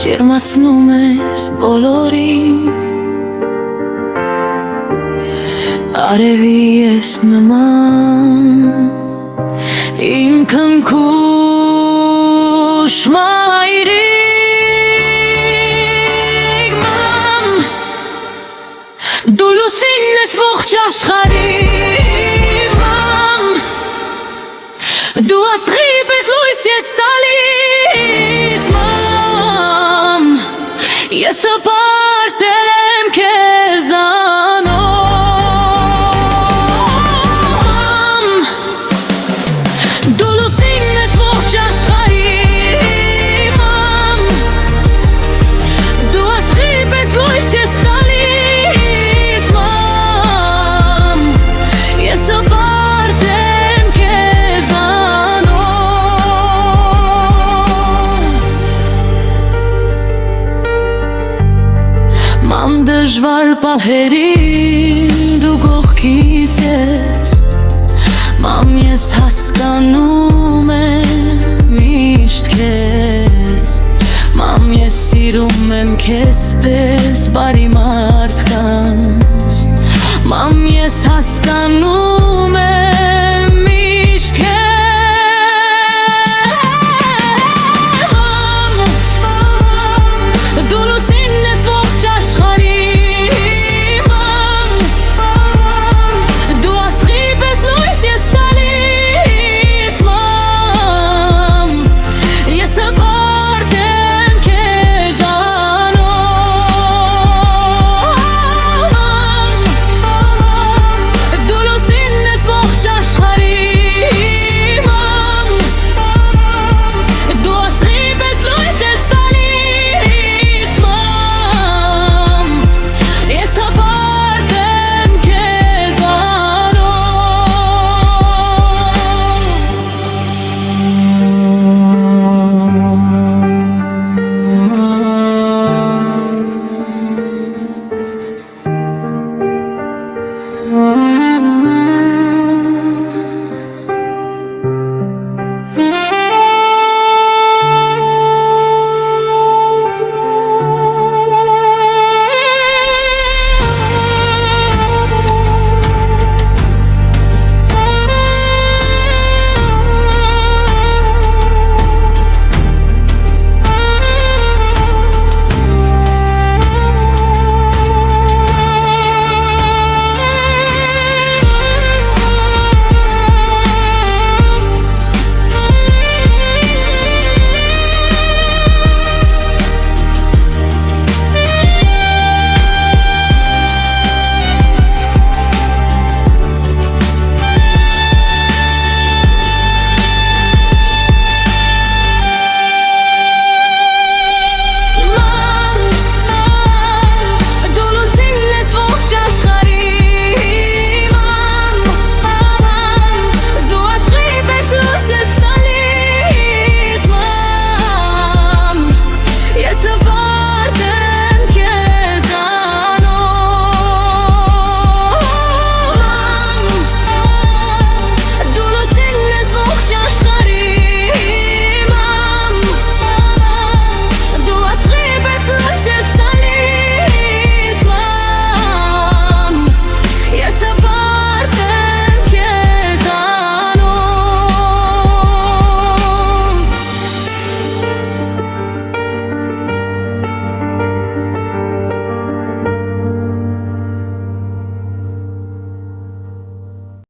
ջերմացնում ես բոլորին, արևի ես նման, իմ քնքուշ մայրիկ մամ, դու լուսինն ես ողջ աշխարհի մամ, դու աստղի պես լույս ես տալիս մամ, ես հպարտել եմ քեզանով, դու լուսինն ես ողջ աշխարհի մամ, դու աստղի պես լույս ես տալիս մամ, ես հպարտել եմ Մամ դժվար պահերին դու կողքիս ես, մամ ես հասկանում եմ միշտ քեզ, մամ ես սիրում եմ քեզ պես